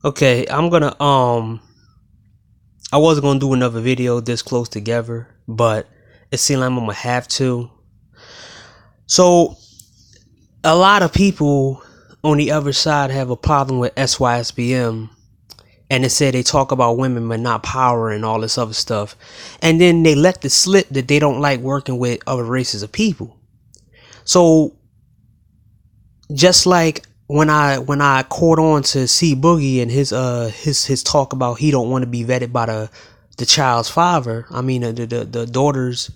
Okay, I wasn't gonna do another video this close together, but it seems like I'm gonna have to. So a lot of people on the other side have a problem with Sysbm, and they say they talk about women but not power and all this other stuff, and then they let it slip that they don't like working with other races of people. So just like when I caught on to C Boogie and his talk about he don't want to be vetted by the child's father, I mean the daughter's,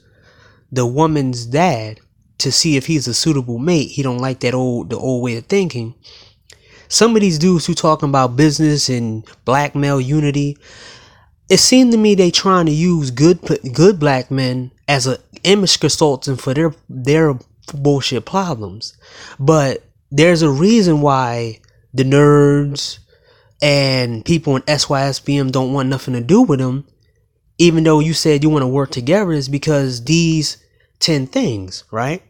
the woman's dad, to see if he's a suitable mate. He don't like the old way of thinking. Some of these dudes who talking about business and black male unity, it seemed to me they trying to use good black men as a image consultant for their bullshit problems. But there's a reason why the nerds and people in Sysbm don't want nothing to do with them, even though you said you want to work together, is because these 10 things, right?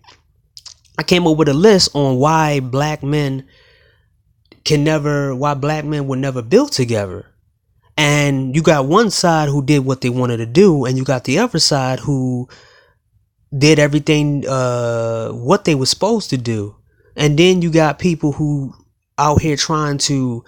I came up with a list on why black men will never build together. And you got one side who did what they wanted to do, and you got the other side who did everything what they were supposed to do. And then you got people who out here trying to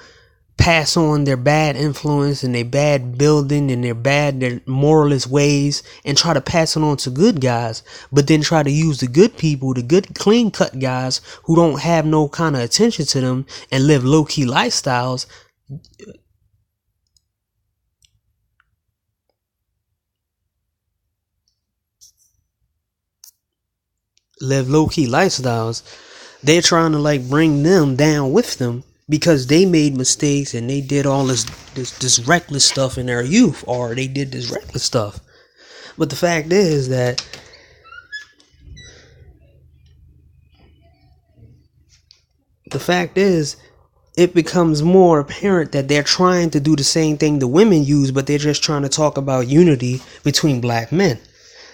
pass on their bad influence and their bad building and their moralist ways, and try to pass it on to good guys, but then try to use the good people, the good clean cut guys who don't have no kind of attention to them and live low-key lifestyles. They're trying to like bring them down with them because they made mistakes and they did all this reckless stuff in their youth, or they did this reckless stuff. But the fact is that it becomes more apparent that they're trying to do the same thing the women use, but they're just trying to talk about unity between black men.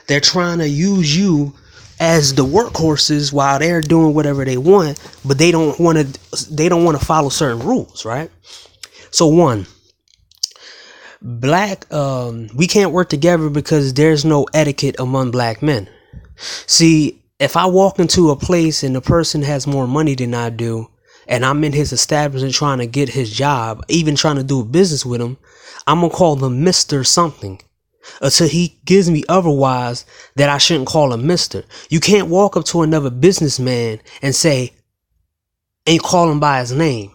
They're trying to use you as the workhorses while they're doing whatever they want, but they don't want to follow certain rules, right? So one, we can't work together because there's no etiquette among black men. See, if I walk into a place and the person has more money than I do, and I'm in his establishment trying to get his job, even trying to do business with him, I'm gonna call them Mr. something until he gives me otherwise that I shouldn't call him Mr. You can't walk up to another businessman and call him by his name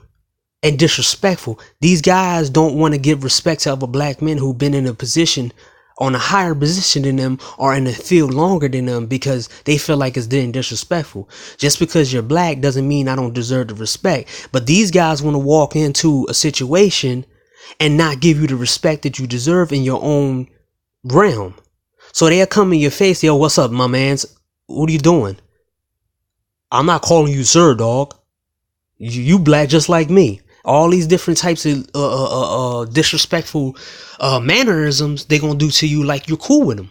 and disrespectful. These guys don't want to give respect to other black men who've been in a position, on a higher position than them, or in the field longer than them, because they feel like it's then disrespectful. Just because you're black doesn't mean I don't deserve the respect. But these guys want to walk into a situation and not give you the respect that you deserve in your own realm. So they'll come in your face, yo, what's up, my mans? What are you doing? I'm not calling you sir, dog. You black just like me. All these different types of disrespectful mannerisms they gonna do to you like you're cool with them.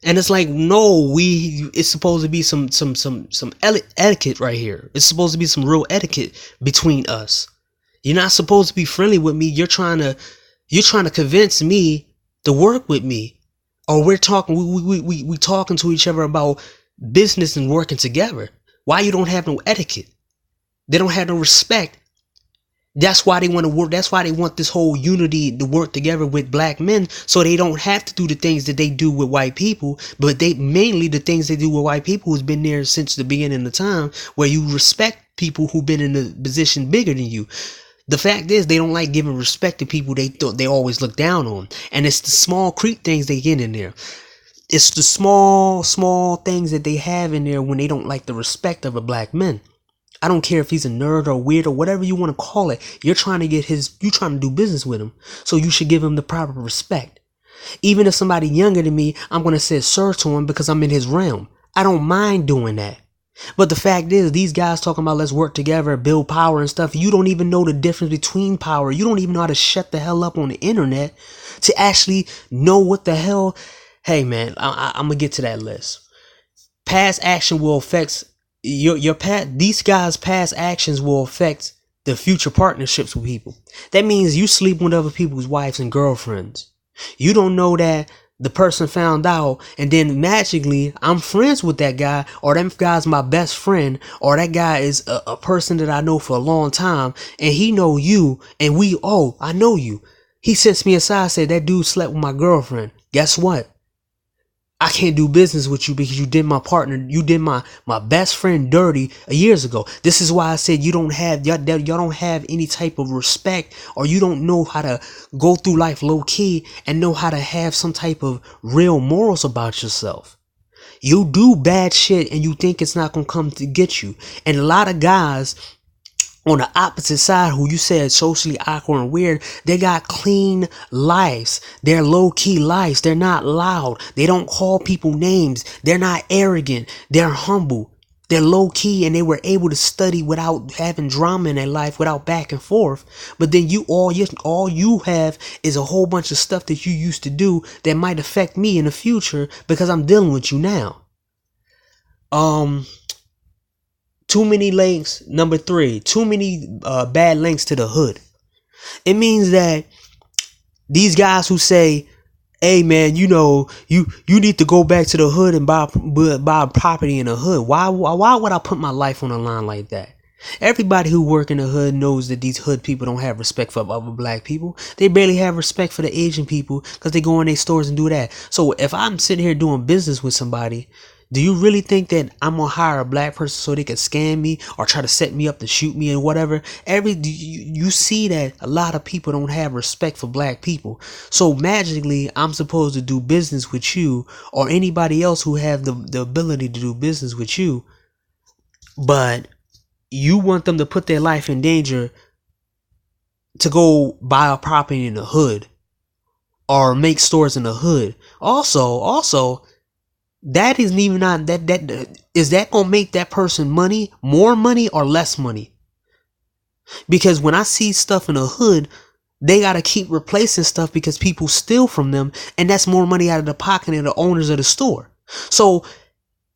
And it's like, no, it's supposed to be some etiquette right here. It's supposed to be some real etiquette between us. You're not supposed to be friendly with me. You're trying to convince me to work with me, or we're talking we talking to each other about business and working together. Why you don't have no etiquette? They don't have no respect. That's why they want to work. That's why they want this whole unity to work together with black men, so they don't have to do the things that they do with white people. But the things they do with white people has been there since the beginning of time, where you respect people who've been in a position bigger than you. The fact is, they don't like giving respect to people they always look down on. And it's the small creep things they get in there. It's the small things that they have in there when they don't like the respect of a black man. I don't care if he's a nerd or weird or whatever you want to call it. You're trying to do business with him. So you should give him the proper respect. Even if somebody younger than me, I'm going to say sir to him because I'm in his realm. I don't mind doing that. But the fact is, these guys talking about let's work together, build power and stuff. You don't even know the difference between power. You don't even know how to shut the hell up on the internet to actually know what the hell. Hey man, I'm gonna get to that list. Past action will affect these guys' past actions will affect the future partnerships with people. That means you sleep with other people's wives and girlfriends. You don't know that the person found out, and then magically I'm friends with that guy, or that guy's my best friend, or that guy is a person that I know for a long time, and he know you, and I know you. He sends me aside, said that dude slept with my girlfriend. Guess what? I can't do business with you because you did my partner, you did my best friend dirty years ago. This is why I said y'all don't have any type of respect, or you don't know how to go through life low key and know how to have some type of real morals about yourself. You do bad shit and you think it's not gonna come to get you. And a lot of guys on the opposite side, who you said socially awkward and weird, they got clean lives. They're low key lives. They're not loud. They don't call people names. They're not arrogant. They're humble. They're low key, and they were able to study without having drama in their life, without back and forth. But then all you have is a whole bunch of stuff that you used to do that might affect me in the future because I'm dealing with you now. Too many links. Number 3, too many bad links to the hood. It means that these guys who say, hey man, you need to go back to the hood and buy property in the hood. Why would I put my life on the line like that? Everybody who work in the hood knows that these hood people don't have respect for other black people. They barely have respect for the Asian people because they go in their stores and do that. So if I'm sitting here doing business with somebody, do you really think that I'm gonna hire a black person so they can scam me or try to set me up to shoot me and whatever? You see that a lot of people don't have respect for black people. So magically, I'm supposed to do business with you or anybody else who have the ability to do business with you, but you want them to put their life in danger to go buy a property in the hood or make stores in the hood. Also, that isn't even not that is that gonna make that person money, more money or less money? Because when I see stuff in the hood, they gotta keep replacing stuff because people steal from them, and that's more money out of the pocket of the owners of the store. So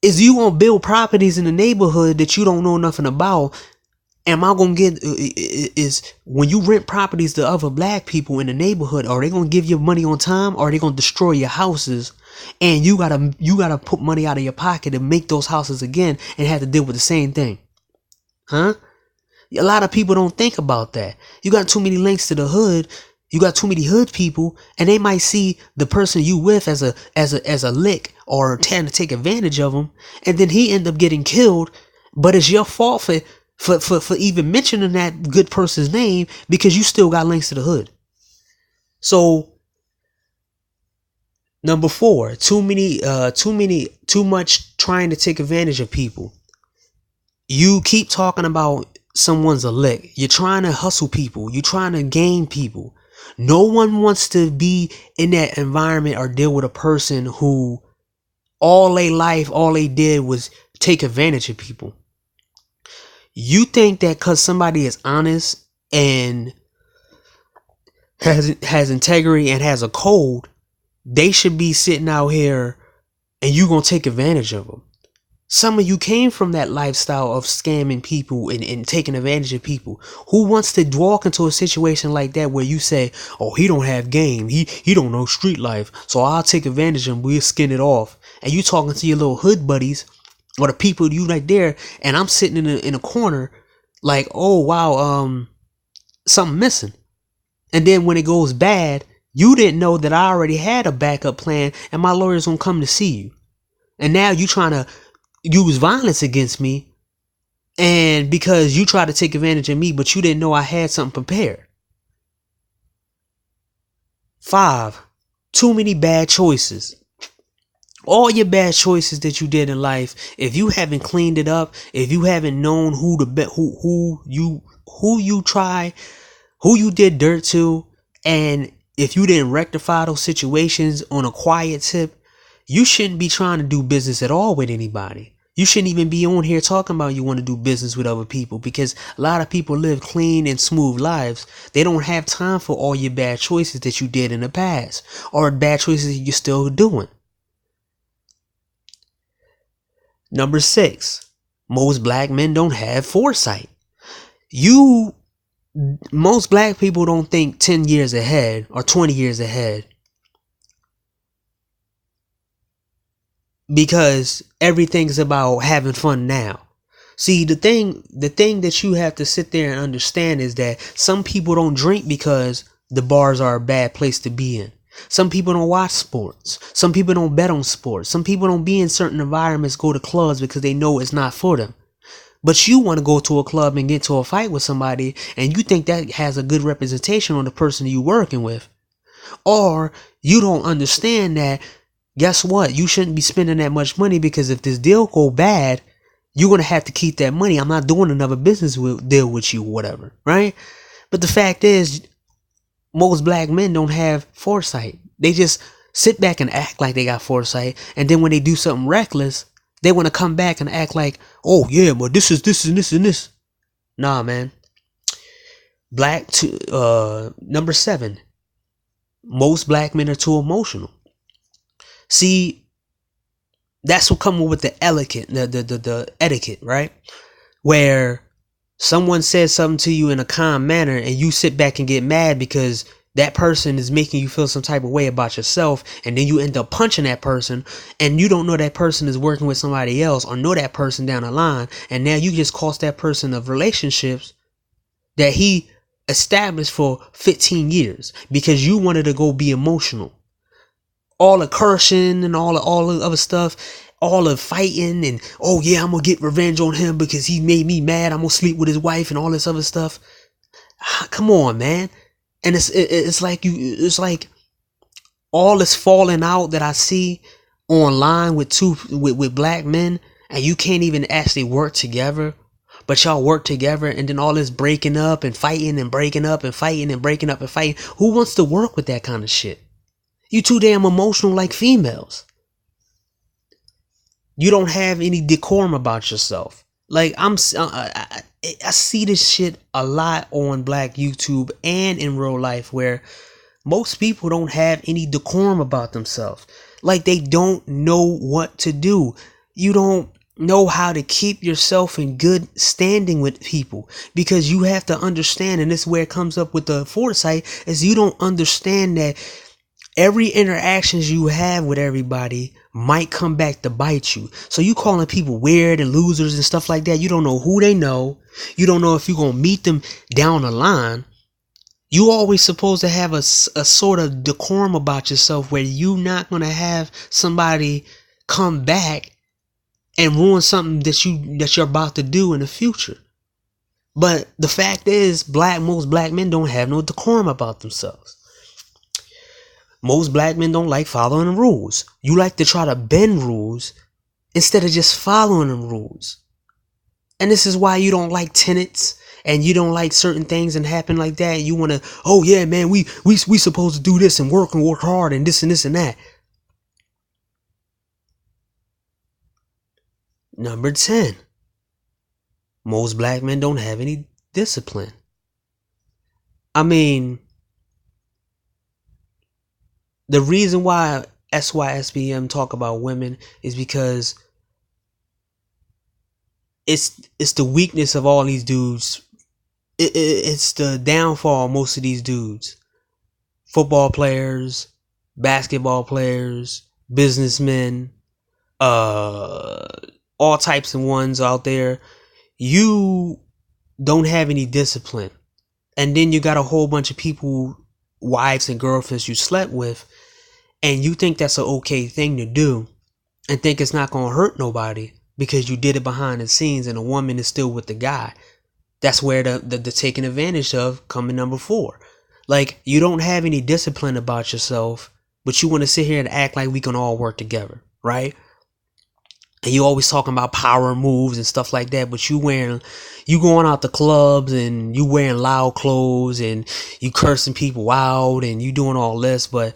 is you gonna build properties in the neighborhood that you don't know nothing about? Am I gonna get is when you rent properties to other black people in the neighborhood, are they gonna give you money on time, or are they gonna destroy your houses? And you gotta put money out of your pocket to make those houses again and have to deal with the same thing. Huh? A lot of people don't think about that. You got too many links to the hood. You got too many hood people, and they might see the person you with as a lick or trying to take advantage of them, and then he end up getting killed. But it's your fault for even mentioning that good person's name because you still got links to the hood. So number 4, too much trying to take advantage of people. You keep talking about someone's a lick. You're trying to hustle people. You're trying to game people. No one wants to be in that environment or deal with a person who all their life, all they did was take advantage of people. You think that because somebody is honest and has integrity and has a code, they should be sitting out here and you gonna take advantage of them. Some of you came from that lifestyle of scamming people and taking advantage of people. Who wants to walk into a situation like that where you say, oh, he don't have game, he don't know street life, so I'll take advantage of him, we'll skin it off. And you talking to your little hood buddies or the people you right there, and I'm sitting in a corner like, oh wow, something missing. And then when it goes bad, you didn't know that I already had a backup plan and my lawyer's gonna come to see you. And now you trying to use violence against me, and because you tried to take advantage of me, but you didn't know I had something prepared. 5, too many bad choices. All your bad choices that you did in life, if you haven't cleaned it up, if you haven't known who you did dirt to, and if you didn't rectify those situations on a quiet tip, you shouldn't be trying to do business at all with anybody. You shouldn't even be on here talking about you want to do business with other people, because a lot of people live clean and smooth lives. They don't have time for all your bad choices that you did in the past or bad choices you're still doing. Number 6, most black men don't have foresight. You Most black people don't think 10 years ahead or 20 years ahead, because everything's about having fun now. See, the thing that you have to sit there and understand is that some people don't drink because the bars are a bad place to be in. Some people don't watch sports. Some people don't bet on sports. Some people don't be in certain environments, go to clubs because they know it's not for them. But you want to go to a club and get into a fight with somebody, and you think that has a good representation on the person you're working with. Or you don't understand that, guess what? You shouldn't be spending that much money, because if this deal go bad, you're going to have to keep that money. I'm not doing another business deal with you, whatever, right? But the fact is, most black men don't have foresight. They just sit back and act like they got foresight. And then when they do something reckless, they want to come back and act like, oh yeah, but this is this and this and this. Nah, man. Number 7. Most black men are too emotional. See, that's what comes with the etiquette, right? Where someone says something to you in a calm manner and you sit back and get mad because that person is making you feel some type of way about yourself, and then you end up punching that person, and you don't know that person is working with somebody else or know that person down the line, and now you just cost that person of relationships that he established for 15 years because you wanted to go be emotional. All the cursing and all the other stuff, all the fighting, and oh yeah, I'm gonna get revenge on him because he made me mad, I'm gonna sleep with his wife and all this other stuff. Come on, man. And it's like all this falling out that I see online with black men, and you can't even actually work together, but y'all work together, and then all this breaking up and fighting and breaking up and fighting and breaking up and fighting. Who wants to work with that kind of shit? You too damn emotional like females. You don't have any decorum about yourself. Like I see this shit a lot on black YouTube and in real life, where most people don't have any decorum about themselves. Like they don't know what to do. You don't know how to keep yourself in good standing with people, because you have to understand, and this is where it comes up with the foresight, is you don't understand that every interactions you have with everybody might come back to bite you. So you calling people weird and losers and stuff like that. You don't know who they know. You don't know if you're going to meet them down the line. You always supposed to have a sort of decorum about yourself, where you not going to have somebody come back and ruin something that you're about to do in the future. But the fact is, most black men don't have no decorum about themselves. Most black men don't like following the rules. You like to try to bend rules instead of just following the rules. And this is why you don't like tenets, and you don't like certain things and happen like that. You want to, oh yeah, man, we supposed to do this and work hard and this and this and that. Number 10. Most black men don't have any discipline. I mean, the reason why Sysbm talk about women is because it's the weakness of all these dudes. It's the downfall of most of these dudes. Football players, basketball players, businessmen, all types of ones out there. You don't have any discipline. And then you got a whole bunch of people, wives and girlfriends you slept with, and you think that's an okay thing to do, and think it's not going to hurt nobody because you did it behind the scenes and a woman is still with the guy. That's where the taking advantage of coming number 4. Like, you don't have any discipline about yourself, but you want to sit here and act like we can all work together, right? And you always talking about power moves and stuff like that, but you going out to clubs and you wearing loud clothes and you cursing people out and you doing all this, but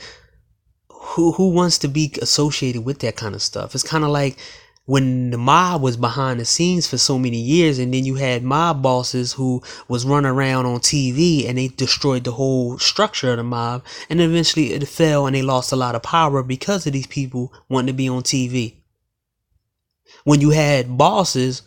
who wants to be associated with that kind of stuff? It's kind of like when the mob was behind the scenes for so many years, and then you had mob bosses who was running around on TV and they destroyed the whole structure of the mob, and eventually it fell and they lost a lot of power because of these people wanting to be on TV. When you had bosses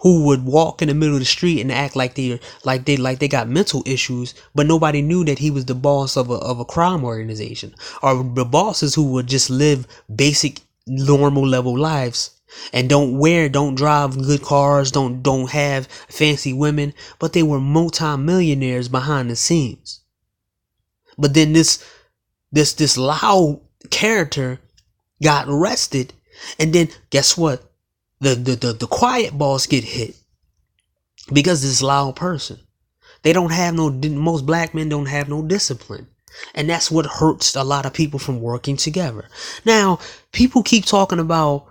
who would walk in the middle of the street and act like they got mental issues, but nobody knew that he was the boss of a crime organization, or the bosses who would just live basic normal level lives and don't drive good cars, don't have fancy women, but they were multi-millionaires behind the scenes. But then this loud character got arrested, and then guess what? The quiet boss get hit because this loud person. They don't have most black men don't have no discipline. And that's what hurts a lot of people from working together. Now, people keep talking about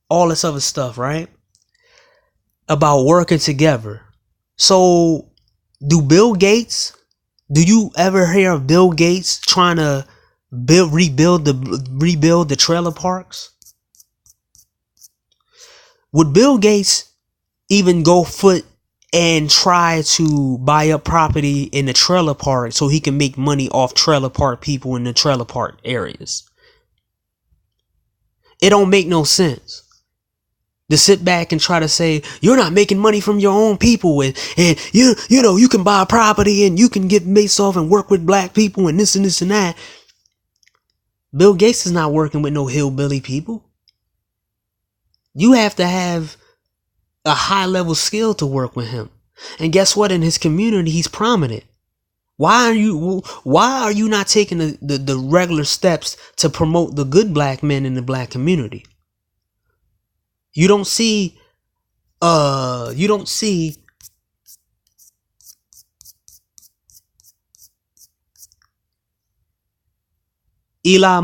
all this other stuff, right? About working together. So, do you ever hear of Bill Gates trying to rebuild the trailer parks? Would Bill Gates even go foot and try to buy up property in the trailer park so he can make money off trailer park people in the trailer park areas? It don't make no sense to sit back and try to say you're not making money from your own people, and you know you can buy property and you can get mates off and work with black people and this and this and that. Bill Gates is not working with no hillbilly people. You have to have a high level skill to work with him. And guess what? In his community, he's prominent. Why are you not taking the regular steps to promote the good black men in the black community? You don't see Elon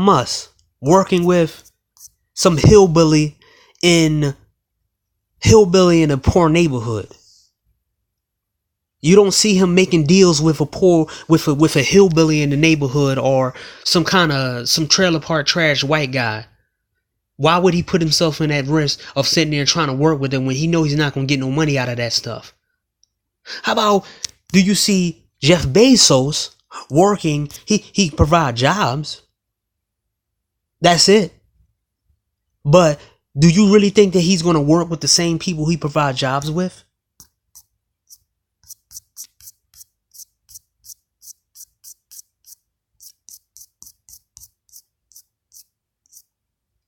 Musk working with some hillbilly in a poor neighborhood. You don't see him making deals with a hillbilly in the neighborhood, or some trailer park trash white guy. Why would he put himself in that risk of sitting there trying to work with him when he knows he's not going to get no money out of that stuff? How about, do you see Jeff Bezos working? He provide jobs. That's it. But do you really think that he's going to work with the same people he provides jobs with?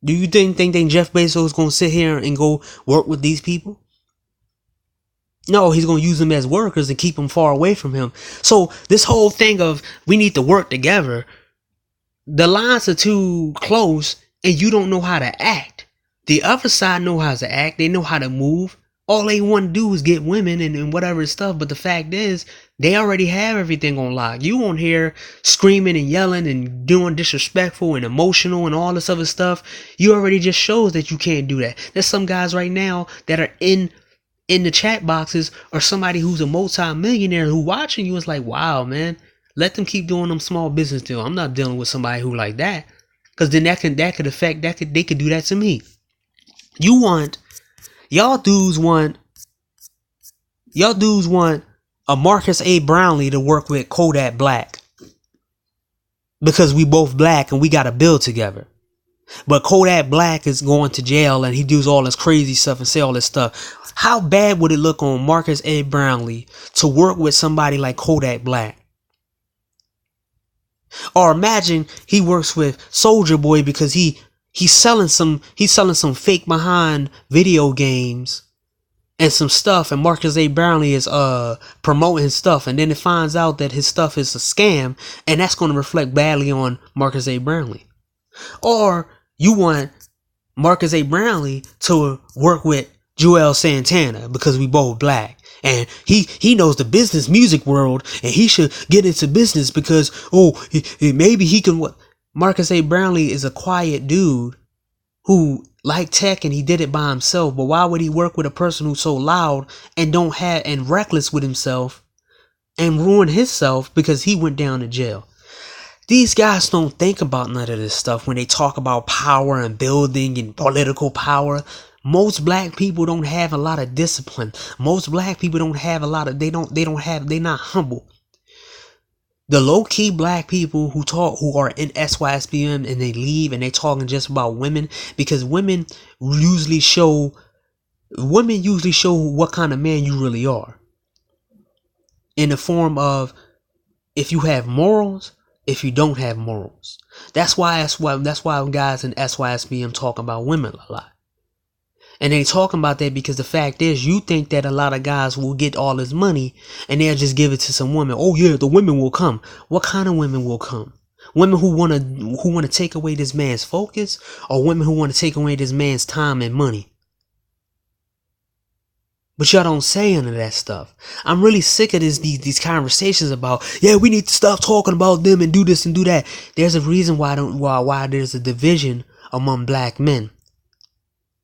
Do you think Jeff Bezos is going to sit here and go work with these people? No, he's going to use them as workers and keep them far away from him. So this whole thing of we need to work together, the lines are too close and you don't know how to act. The other side know how to act. They know how to move. All they want to do is get women and whatever stuff. But the fact is, they already have everything on lock. You on here screaming and yelling and doing disrespectful and emotional and all this other stuff. You already just shows that you can't do that. There's some guys right now that are in the chat boxes, or somebody who's a multi-millionaire who watching you is like, wow, man, let them keep doing them small business deal. I'm not dealing with somebody who like that, because then they could do that to me. Y'all dudes want a Marcus A. Brownlee to work with Kodak Black because we both black and we got to build together. But Kodak Black is going to jail and he does all this crazy stuff and say all this stuff. How bad would it look on Marcus A. Brownlee to work with somebody like Kodak Black? Or imagine he works with Soulja Boy because he's selling some fake behind video games and some stuff, and Marcus A. Brownlee is promoting his stuff, and then it finds out that his stuff is a scam, and that's going to reflect badly on Marcus A. Brownlee. Or you want Marcus A. Brownlee to work with Joel Santana because we both black, and he knows the business music world, and he should get into business because maybe he can. Marcus A. Brownlee is a quiet dude who liked tech and he did it by himself. But why would he work with a person who's so loud and reckless with himself and ruin himself because he went down to jail? These guys don't think about none of this stuff when they talk about power and building and political power. Most black people don't have a lot of discipline. Most black people don't have a lot of, they're not humble. The low-key black people who are in Sysbm and they leave and they talking just about women, because women usually show Women usually show what kind of man you really are in the form of if you have morals, if you don't have morals. That's why guys in SYSBM talk about women a lot. And they talking about that because the fact is, you think that a lot of guys will get all this money and they'll just give it to some women. Oh yeah, the women will come. What kind of women will come? Women who wanna take away this man's focus, or women who want to take away this man's time and money? But y'all don't say any of that stuff. I'm really sick of these conversations about, yeah, we need to stop talking about them and do this and do that. There's a reason why there's a division among black men.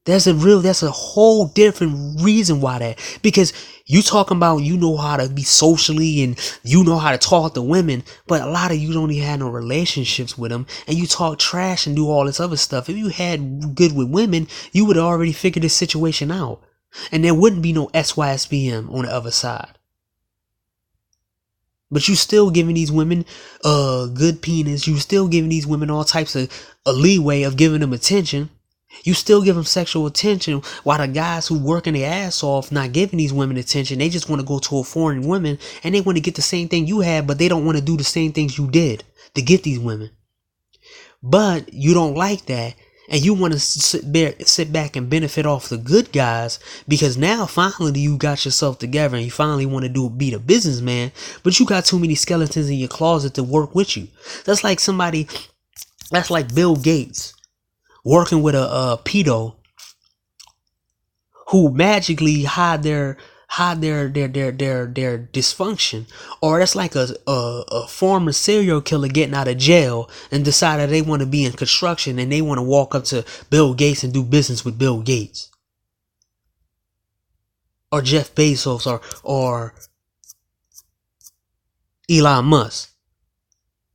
That's a whole different reason why that. Because you talking about you know how to be socially and you know how to talk to women, but a lot of you don't even have no relationships with them, and you talk trash and do all this other stuff. If you had good with women, you would have already figured this situation out. And there wouldn't be no SYSBM on the other side. But you still giving these women good penis. You still giving these women all types of a leeway of giving them attention. You still give them sexual attention, while the guys who working their ass off not giving these women attention. They just want to go to a foreign woman and they want to get the same thing you had, but they don't want to do the same things you did to get these women. But you don't like that. And you want to sit back and benefit off the good guys because now finally you got yourself together and you finally want to be the businessman, but you got too many skeletons in your closet to work with you. That's like Bill Gates working with a pedo who magically hide their dysfunction. Or that's like a former serial killer getting out of jail and decided they want to be in construction and they want to walk up to Bill Gates and do business with Bill Gates or Jeff Bezos or Elon Musk.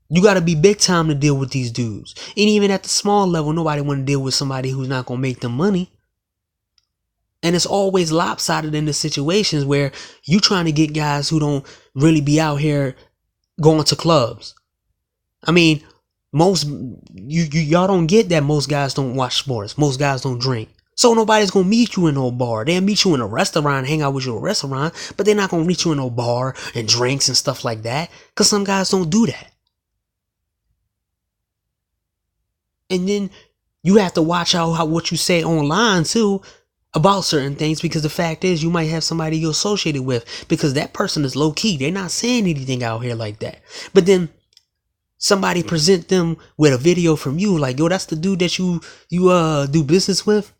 You got to be big time to deal with these dudes. And even at the small level, nobody want to deal with somebody who's not going to make them money. And it's always lopsided in the situations where you trying to get guys who don't really be out here going to clubs. I mean, y'all don't get that most guys don't watch sports. Most guys don't drink. So nobody's going to meet you in no bar. They'll meet you in a restaurant, hang out with you in a restaurant, but they're not going to meet you in no bar and drinks and stuff like that. Because some guys don't do that. And then you have to watch out what you say online too about certain things, because the fact is you might have somebody you're associated with because that person is low key. They're not saying anything out here like that. But then somebody present them with a video from you like, yo, that's the dude that you do business with.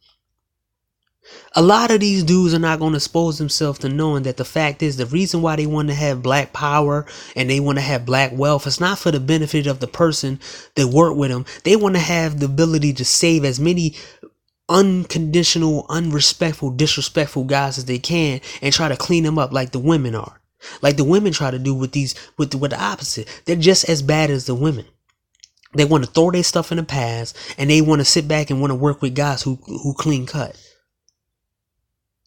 A lot of these dudes are not going to expose themselves to knowing that the fact is the reason why they want to have black power and they want to have black wealth. It's not for the benefit of the person that work with them. They want to have the ability to save as many unconditional, unrespectful, disrespectful guys as they can and try to clean them up like the women are. Like the women try to do with the opposite. They're just as bad as the women. They want to throw their stuff in the past and they want to sit back and want to work with guys who clean cut.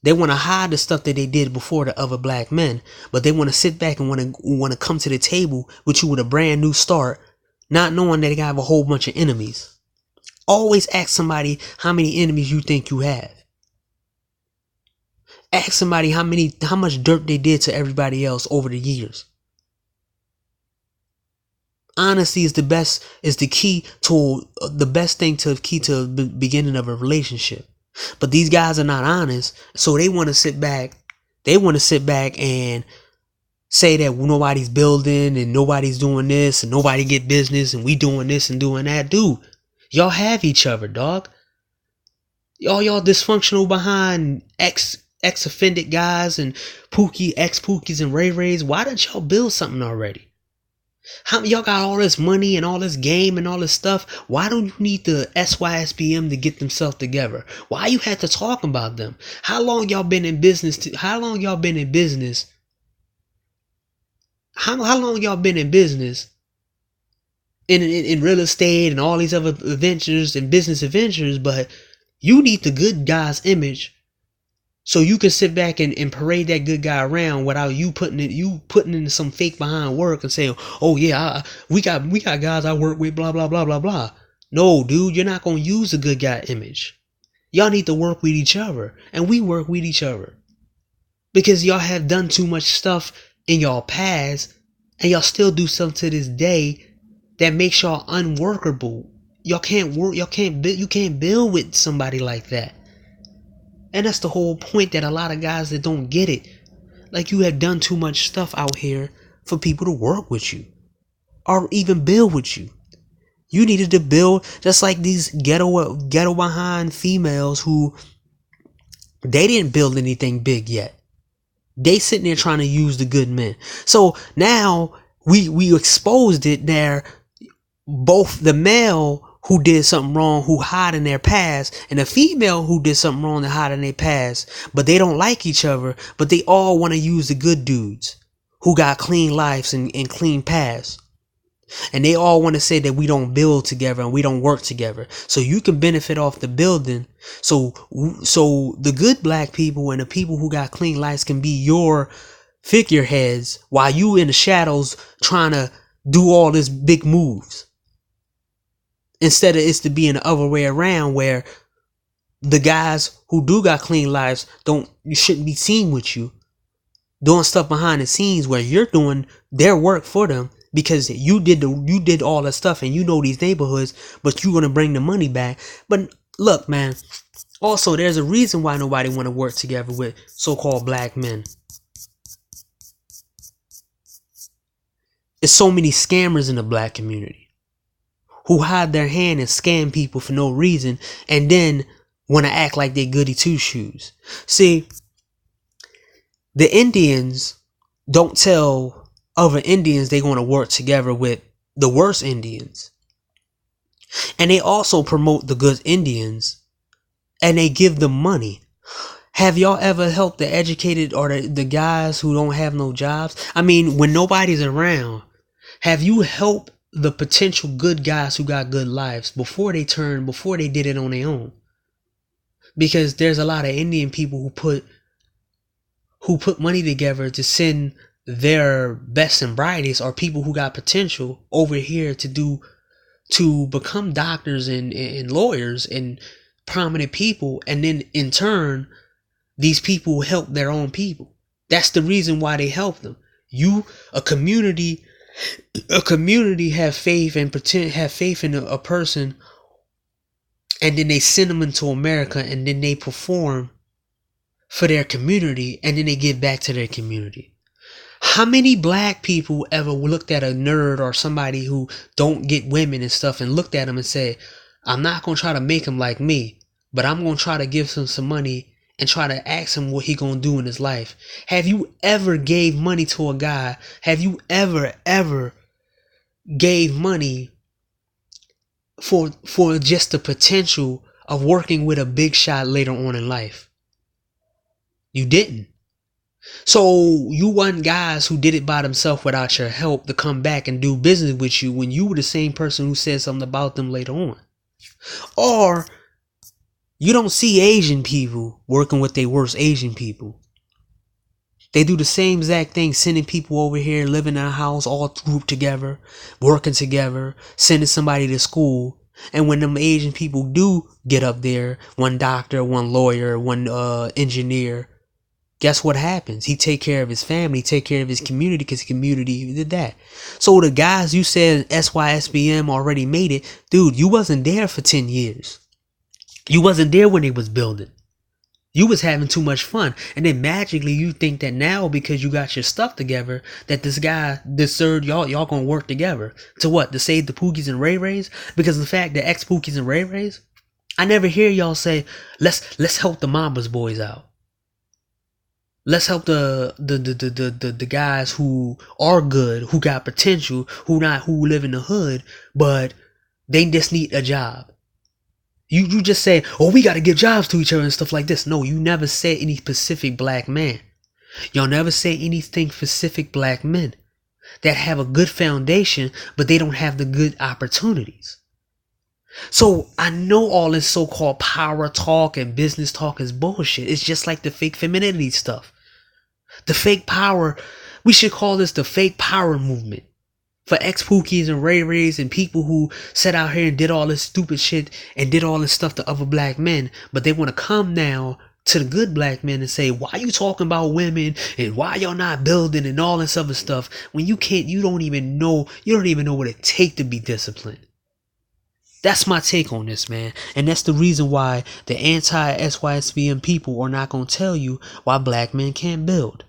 They want to hide the stuff that they did before to other black men, but they want to sit back and want to come to the table with you with a brand new start, not knowing that they have a whole bunch of enemies. Always ask somebody how many enemies you think you have. Ask somebody how much dirt they did to everybody else over the years. Honesty is the best key to the beginning of a relationship. But these guys are not honest, so they want to sit back. They want to sit back and say that nobody's building and nobody's doing this and nobody get business and we doing this and doing that. Dude, y'all have each other, dog. Y'all dysfunctional behind ex-offended guys and ex-Pookies and Ray Rays. Why didn't y'all build something already? How y'all got all this money and all this game and all this stuff? Why don't you need the SYSBM to get themselves together? Why you had to talk about them? How long y'all been in business? How long y'all been in business? How long y'all been in business? In real estate and all these other adventures and business adventures, but you need the good guy's image. So you can sit back and parade that good guy around without you putting in some fake behind work and saying, oh yeah, we got guys I work with, blah, blah, blah, blah, blah. No, dude, you're not going to use the good guy image. Y'all need to work with each other. And we work with each other. Because y'all have done too much stuff in y'all past. And y'all still do something to this day that makes y'all unworkable. Y'all can't work. You can't build with somebody like that. And that's the whole point, that a lot of guys that don't get it. Like, you have done too much stuff out here for people to work with you. Or even build with you. You needed to build, just like these ghetto behind females who, they didn't build anything big yet. They sitting there trying to use the good men. So now we exposed it there. Both the male who did something wrong, who hide in their past, and the female who did something wrong and hide in their past, but they don't like each other, but they all want to use the good dudes who got clean lives and clean pasts. And they all want to say that we don't build together and we don't work together. So you can benefit off the building. So the good black people and the people who got clean lives can be your figureheads while you in the shadows trying to do all this big moves. Instead of it's to be in the other way around, where the guys who do got clean lives you shouldn't be seen with you doing stuff behind the scenes where you're doing their work for them. Because you did all that stuff and you know these neighborhoods, but you're going to bring the money back. But look, man, also there's a reason why nobody want to work together with so-called black men. There's so many scammers in the black community who hide their hand and scam people for no reason and then want to act like they goody two-shoes. See, the Indians don't tell other Indians they want to work together with the worst Indians. And they also promote the good Indians and they give them money. Have y'all ever helped the educated or the guys who don't have no jobs? I mean, when nobody's around, have you helped the potential good guys who got good lives before they did it on their own? Because there's a lot of Indian people who put money together to send their best and brightest, or people who got potential over here to become doctors and lawyers and prominent people. And then in turn, these people help their own people. That's the reason why they help them. A community have faith in a person, and then they send them into America, and then they perform for their community, and then they give back to their community. How many black people ever looked at a nerd or somebody who don't get women and stuff and looked at him and said, I'm not going to try to make him like me, but I'm going to try to give him some money and try to ask him what he going to do in his life? Have you ever gave money to a guy? Have you ever gave money for just the potential of working with a big shot later on in life? You didn't. So you want guys who did it by themselves without your help to come back and do business with you when you were the same person who said something about them later on. Or you don't see Asian people working with their worst Asian people. They do the same exact thing, sending people over here, living in a house, all grouped together, working together, sending somebody to school. And when them Asian people do get up there, one doctor, one lawyer, one engineer, guess what happens? He take care of his family, take care of his community, because the community did that. So the guys you said Sysbm already made it, dude, you wasn't there for 10 years. You wasn't there when they was building. You was having too much fun. And then magically you think that now, because you got your stuff together, that this guy, this third, y'all gonna work together. To what? To save the Pookies and Ray Rays? Because of the fact that ex-Pookies and Ray Rays, I never hear y'all say, let's help the Mama's boys out. Let's help the guys who are good, who got potential, who live in the hood, but they just need a job. You just say, oh, we got to give jobs to each other and stuff like this. No, you never said any specific black man. Y'all never say anything specific black men that have a good foundation, but they don't have the good opportunities. So I know all this so-called power talk and business talk is bullshit. It's just like the fake femininity stuff. The fake power, we should call this the fake power movement. for ex-Pookies and Ray Rays and people who sat out here and did all this stupid shit and did all this stuff to other black men, but they want to come now to the good black men and say, why you talking about women and why y'all not building and all this other stuff when you don't even know what it take to be disciplined. That's my take on this, man. And that's the reason why the anti-SYSBM people are not going to tell you why black men can't build.